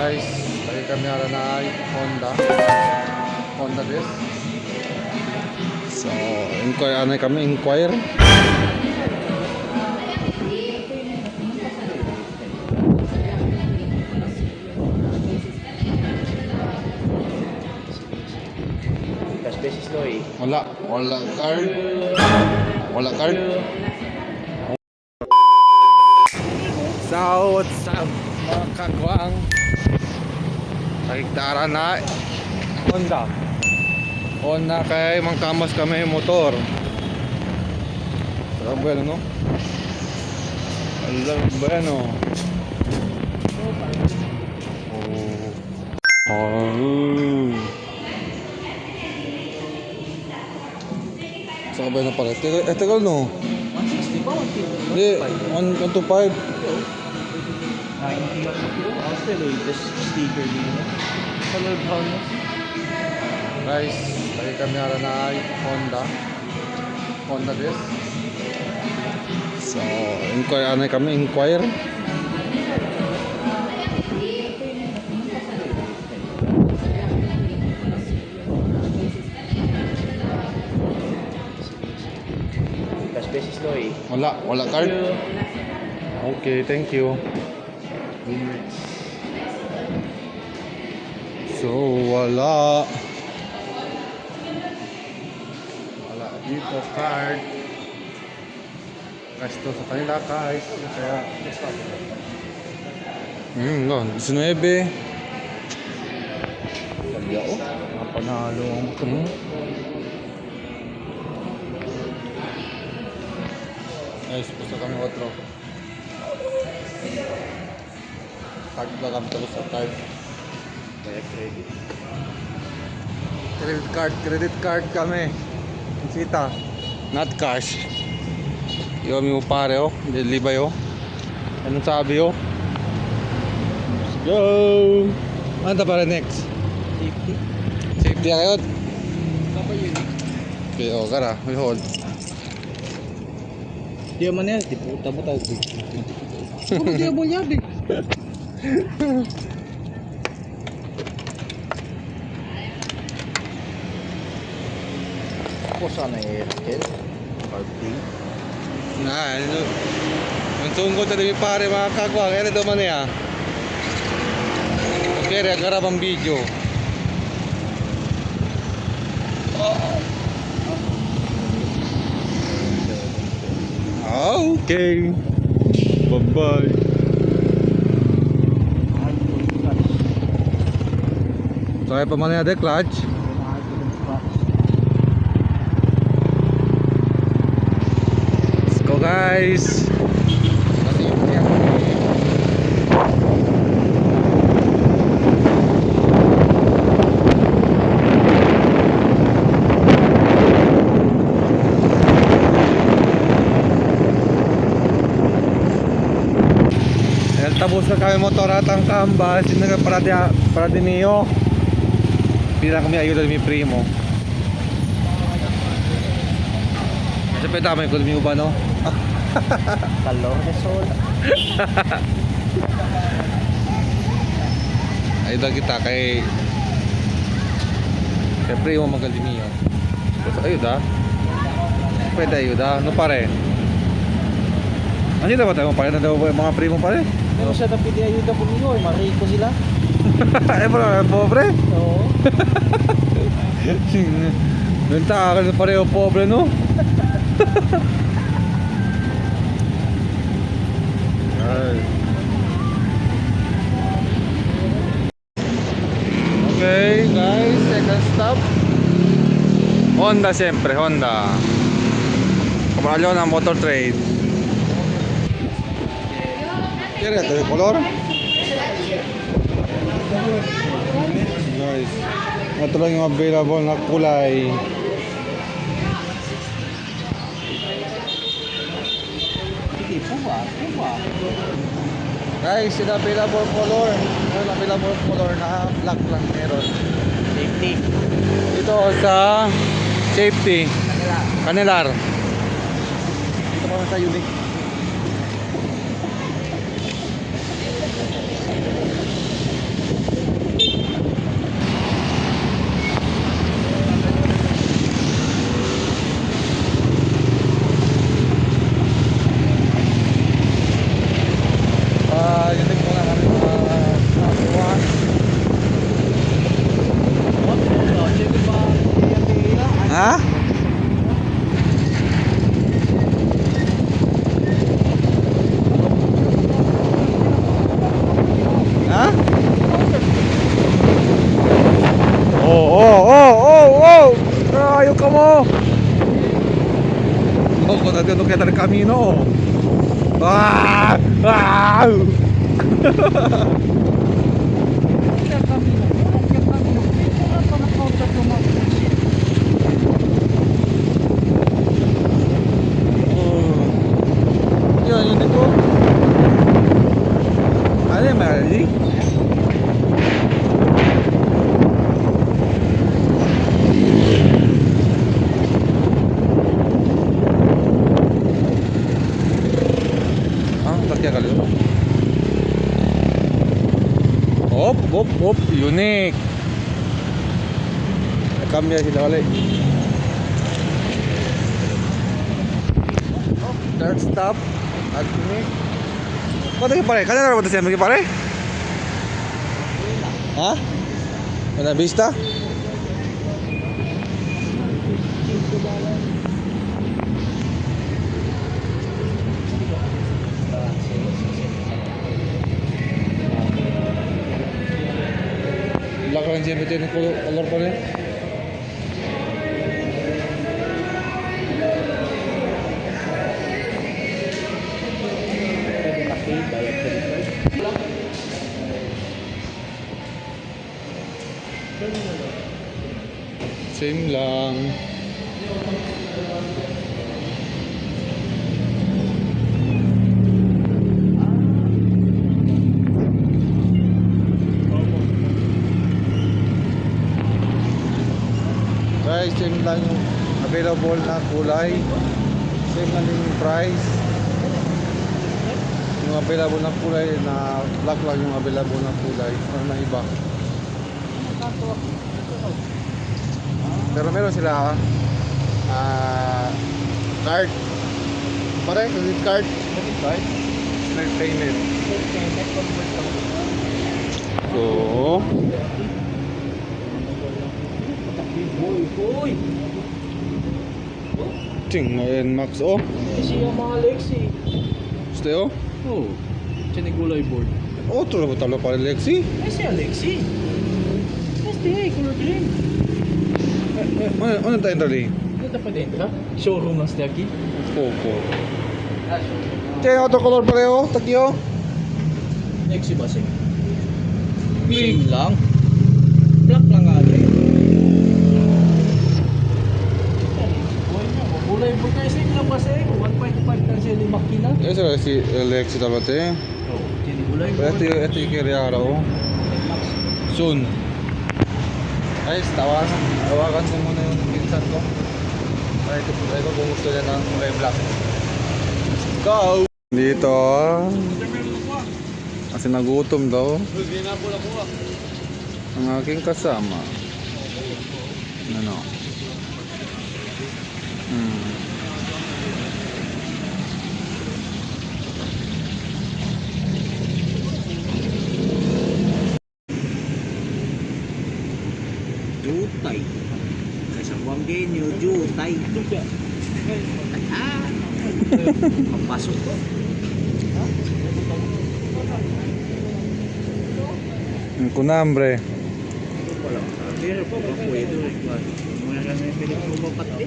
guys, lagi kami na Honda this. So, inquire. Cash basis to eh. Wala card. So, what's up mga kagwang? Nagigtara na Honda kay mangkamas kami motor. Grabe no? Alam ba yan o? Saan ba na pala? Tagal no? 160 ba? 150? Hindi, 125. 90 lang sa kilo. After latest sticker din. Color brown na. Guys, lagi kami na Honda this. So, inquire. Cash basis to eh. Wala card. Okay, thank you. So, wala dito card. Gasto sa kanila guys. Kaya no, 19. Sabi ako. Panalo ang motor. Guys, gusto kami otro. Tag na kami tapos sa card. Kaya credit. Credit card kami. Kita. Not cash. Iwami mo pare oh. Dilibay oh. Anong sabi oh? Let's go! Ano para next? Safety ayot. Kapag yun. Okay, oh, gara. We hold. Di man yan. Di puta mo tawag. Puro di mo yabi. Ako sana i-airtel. Parking. Nah, ano? Ang tungkol tadi pare mga kagwang. Ano daw man ya? Okay, gara bang video. Okay. Bye-bye. So, ay pa man yan, clutch. Let's go, guys. Tapos na kami motor at ang kambas para din niyo bilang kami ayuda mi primo kasi pwede ko mi uba no Kalor de sol. ayuda kita kay primo magali niyo kasi ayuda pwede ayuda no pare ano daw tayo pare na daw mga primo pare. Pero siya dapat i-ayuda po niyo, mariko sila. Eh bro, pobre? Oo. Nagtaka ka pareho pobre no? Okay guys, second stop Honda siyempre, Honda Kamaralo ng motor trade. Kaya ito yung color? Guys, ito lang yung available na kulay. Guys, yung available color. Yung available color na black lang meron. Safety. Dito sa safety. Kanilar. Dito pa sa unique. Nagano kaya ng kamino. Ah! Ah! Kaya kami na. Kaya kami na. Kaya pa na-counter yung mga bullshit. Oh. Yan, yun dito. Ano yung Mali? Ah, takya kali. Op, unique. Kamya sila kali. Third stop at unique. Kau tadi pare, kalian ada siya lagi pare? Ha? Mana vista? Belakang siya betul color pare. Pwede na-pay, bayad credit card. Same lang. Guys, same lang yung available na kulay. Same lang din yung price. Yung available na kulay na black lang yung available na kulay. Ano na iba. Pero meron sila card. Pare, credit card. Credit card? Straight payment. Payment convert lang. So, Uy! ting ngayon Max oh. Kasi yung mga Lexi. Stay oh. Oo. Sinigulay board. Otro na talo para Lexi. Eh si Alexi. Este, color green. Ano tayo dali? Ano dapat entra? Showroom ng Stiaki? Poco. Tiyan otro color pareho, takyo. Lexi ba siya? Green. Same lang. Black lang nga rin. Kulay board kayo same lang ba siya? 1.5 lang siya yung makina. Esa si Lexi tabate. Oo. Sinigulay board. Ito yung kiriara oh. Soon. Guys, tawagan ko muna yung pinsan ko. Try ko kung gusto niya ng kulay black. Let's go! Dito. Kasi nagutom daw. Ang aking kasama. Ano? Jutay. Sa Wanggenyo, jutay. Papasok ko. Ang kunambre. Wala. Pero po, pwede rin. Mga kami pinagpapapati.